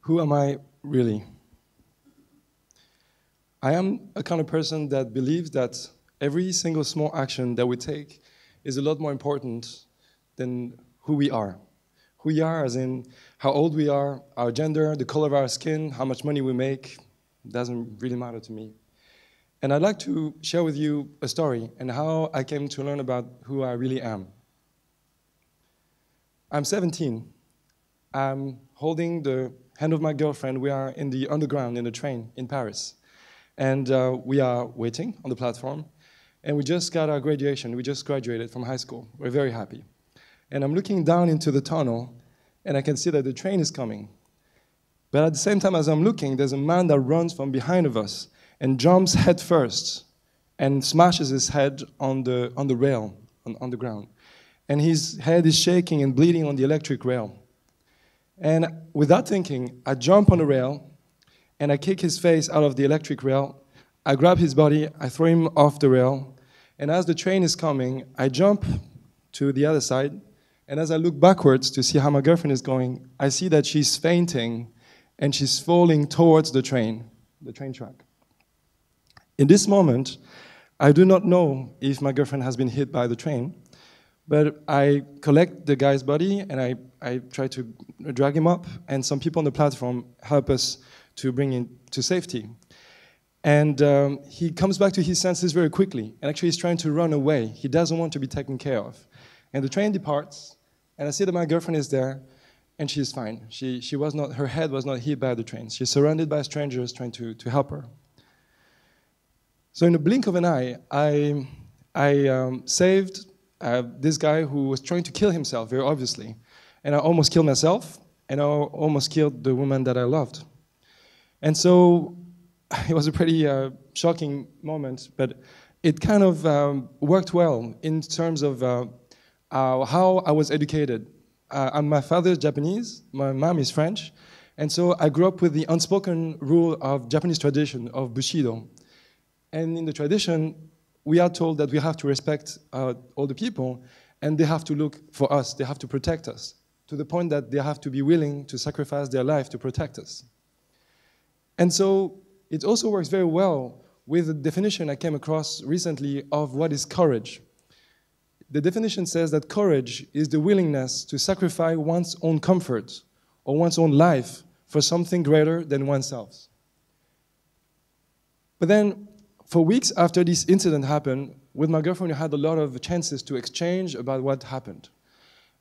Who am I really? I am a kind of person that believes that every single small action that we take is a lot more important than who we are. Who we are, as in how old we are, our gender, the color of our skin, how much money we make, doesn't really matter to me. And I'd like to share with you a story and how I came to learn about who I really am. I'm 17. I'm holding the hand of my girlfriend. We are in the underground in the train in Paris. And we are waiting on the platform. And we just got our graduation. We just graduated from high school. We're very happy. And I'm looking down into the tunnel, and I can see that the train is coming. But at the same time as I'm looking, there's a man that runs from behind of us and jumps head first and smashes his head on the rail, on the ground. And his head is shaking and bleeding on the electric rail. And without thinking, I jump on the rail, and I kick his face out of the electric rail. I grab his body, I throw him off the rail, and as the train is coming, I jump to the other side, and as I look backwards to see how my girlfriend is going, I see that she's fainting, and she's falling towards the train track. In this moment, I do not know if my girlfriend has been hit by the train, but I collect the guy's body, and I try to drag him up, and some people on the platform help us to bring him to safety. And he comes back to his senses very quickly, and actually he's trying to run away. He doesn't want to be taken care of. And the train departs, and I see that my girlfriend is there, and she's fine. Her head was not hit by the train. She's surrounded by strangers trying to help her. So in a blink of an eye, I saved this guy who was trying to kill himself, very obviously. And I almost killed myself, and I almost killed the woman that I loved. And so it was a pretty shocking moment, but it kind of worked well in terms of how I was educated. My father is Japanese, my mom is French, and so I grew up with the unspoken rule of Japanese tradition, of Bushido. And in the tradition, we are told that we have to respect all the people, and they have to look for us, they have to protect us, to the point that they have to be willing to sacrifice their life to protect us. And so it also works very well with the definition I came across recently of what is courage. The definition says that courage is the willingness to sacrifice one's own comfort or one's own life for something greater than oneself. But then, for weeks after this incident happened, with my girlfriend, we had a lot of chances to exchange about what happened.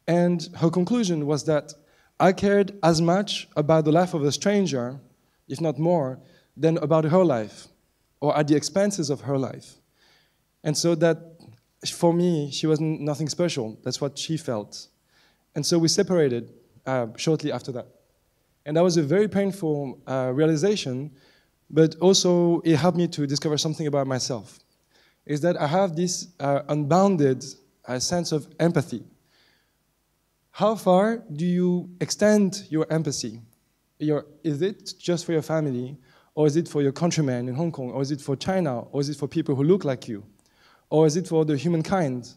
And her conclusion was that I cared as much about the life of a stranger, if not more, than about her life, or at the expenses of her life. And so that, for me, she was nothing special. That's what she felt. And so we separated shortly after that. And that was a very painful realization, but also it helped me to discover something about myself, is that I have this unbounded sense of empathy. How far do you extend your empathy? Is it just for your family, or is it for your countrymen in Hong Kong, or is it for China, or is it for people who look like you? Or is it for the humankind?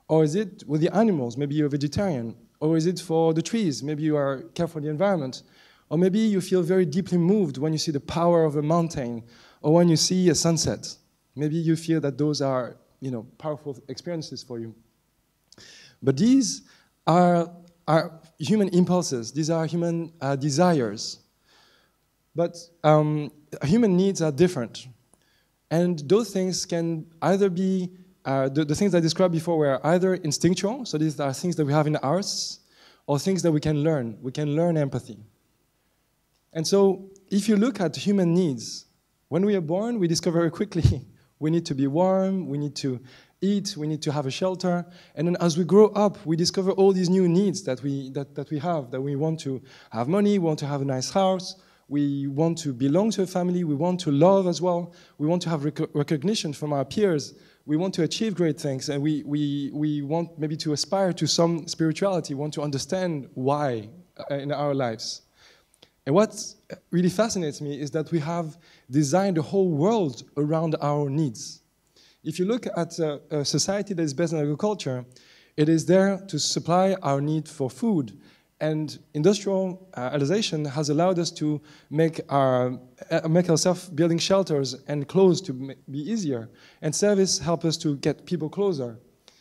Or is it with the animals? Maybe you're a vegetarian. Or is it for the trees? Maybe you are care for the environment. Or maybe you feel very deeply moved when you see the power of a mountain, or when you see a sunset. Maybe you feel that those are, powerful experiences for you. But these are human impulses. These are human desires. But human needs are different. And those things can either be, the things I described before were either instinctual, so these are things that we have in us, or things that we can learn. We can learn empathy. And so if you look at human needs, when we are born, we discover very quickly we need to be warm, we need to eat, we need to have a shelter. And then as we grow up, we discover all these new needs that we have, that we want to have money, we want to have a nice house, we want to belong to a family, we want to love as well, we want to have recognition from our peers, we want to achieve great things, and we want maybe to aspire to some spirituality, we want to understand why in our lives. And what really fascinates me is that we have designed the whole world around our needs. If you look at a society that is based on agriculture, it is there to supply our need for food And industrialization has allowed us to make ourselves building shelters and clothes to be easier. And service help us to get people closer.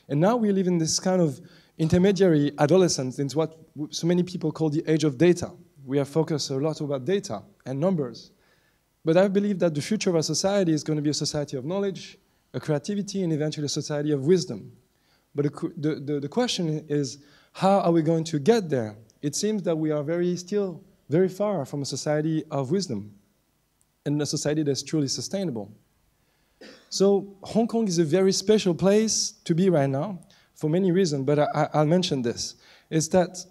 And now we live in this kind of intermediary adolescence. It's what so many people call the age of data. We are focused a lot about data and numbers. But I believe that the future of our society is going to be a society of knowledge, a creativity, and eventually a society of wisdom. But the question is, how are we going to get there? It seems that we are still very far from a society of wisdom and a society that's truly sustainable. So Hong Kong is a very special place to be right now for many reasons, but I'll mention this. Is that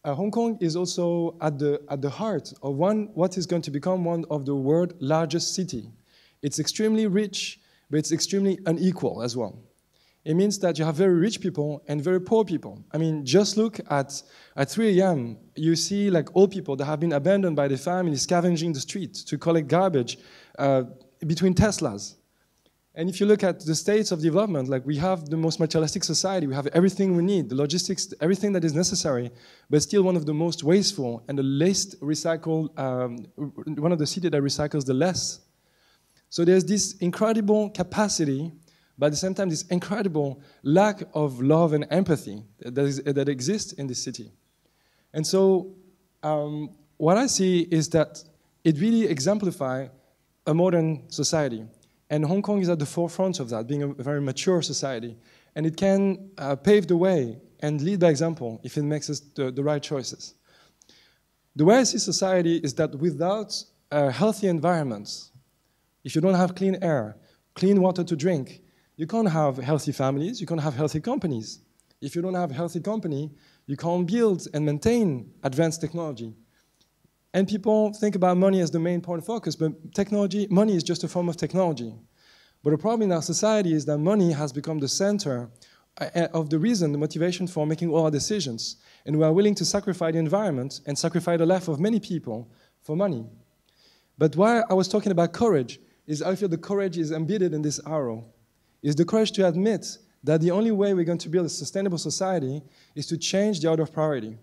Hong Kong is also at the heart of what is going to become one of the world's largest cities. It's extremely rich, but it's extremely unequal as well. It means that you have very rich people and very poor people. I mean, just look at 3 a.m., you see like old people that have been abandoned by their family scavenging the street to collect garbage between Teslas. And if you look at the states of development, like we have the most materialistic society, we have everything we need, the logistics, everything that is necessary, but still one of the most wasteful and the least recycled, one of the cities that recycles the less. So there's this incredible capacity, but at the same time, this incredible lack of love and empathy that exists in this city. And so what I see is that it really exemplifies a modern society. And Hong Kong is at the forefront of that, being a very mature society. And it can pave the way and lead by example if it makes us the right choices. The way I see society is that without healthy environments, if you don't have clean air, clean water to drink, you can't have healthy families, you can't have healthy companies. If you don't have a healthy company, you can't build and maintain advanced technology. And people think about money as the main point of focus, but money is just a form of technology. But the problem in our society is that money has become the center of the reason, the motivation for making all our decisions. And we are willing to sacrifice the environment and sacrifice the life of many people for money. But why I was talking about courage is I feel the courage is embedded in this arrow. Is the courage to admit that the only way we're going to build a sustainable society is to change the order of priority.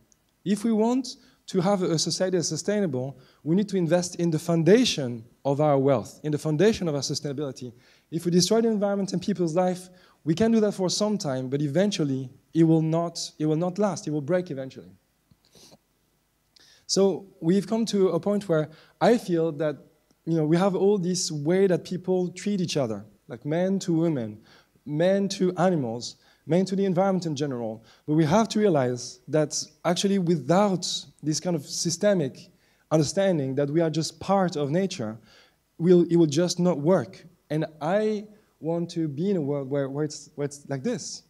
If we want to have a society that's sustainable, we need to invest in the foundation of our wealth, in the foundation of our sustainability. If we destroy the environment and people's life, we can do that for some time, but eventually it will not last, it will break eventually. So we've come to a point where I feel that we have all this way that people treat each other, like men to women, men to animals, men to the environment in general. But we have to realize that actually without this kind of systemic understanding that we are just part of nature, it will just not work. And I want to be in a world where it's like this.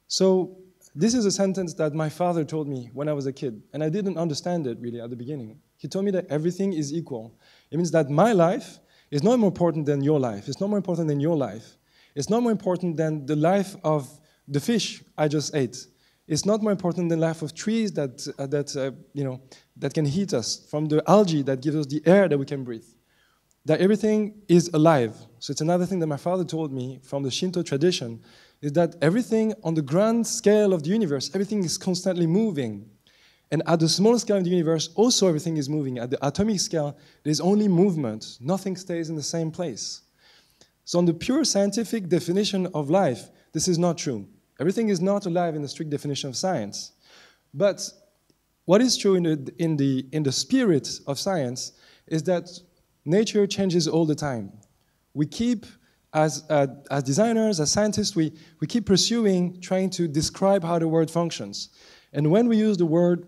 So this is a sentence that my father told me when I was a kid, and I didn't understand it really at the beginning. He told me that everything is equal. It means that my life is not more important than your life. It's not more important than your life. It's not more important than the life of the fish I just ate. It's not more important than the life of trees that can heat us, from the algae that gives us the air that we can breathe. That everything is alive. So it's another thing that my father told me from the Shinto tradition, is that everything on the grand scale of the universe, everything is constantly moving. And at the small scale of the universe, also everything is moving. At the atomic scale, there's only movement. Nothing stays in the same place. So on the pure scientific definition of life, this is not true. Everything is not alive in the strict definition of science. But what is true in the spirit of science is that nature changes all the time. We keep, as designers, as scientists, we keep pursuing, trying to describe how the world functions. And when we use the word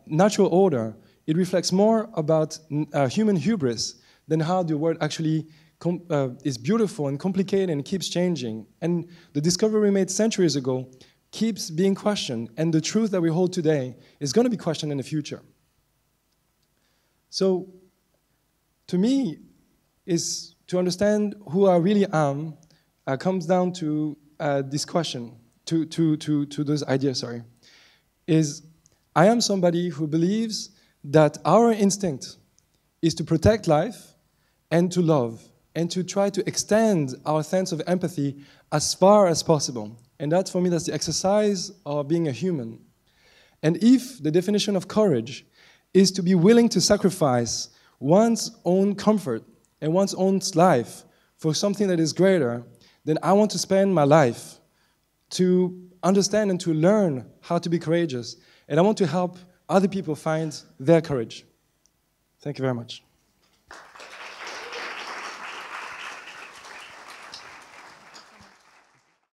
natural order, it reflects more about human hubris than how the world actually is beautiful and complicated and keeps changing. And the discovery we made centuries ago keeps being questioned, and the truth that we hold today is going to be questioned in the future. So, to me, is to understand who I really am comes down to this question, to those ideas, is I am somebody who believes that our instinct is to protect life and to love, and to try to extend our sense of empathy as far as possible. And that, for me, that's the exercise of being a human. And if the definition of courage is to be willing to sacrifice one's own comfort and one's own life for something that is greater, then I want to spend my life to understand and to learn how to be courageous. And I want to help other people find their courage. Thank you very much.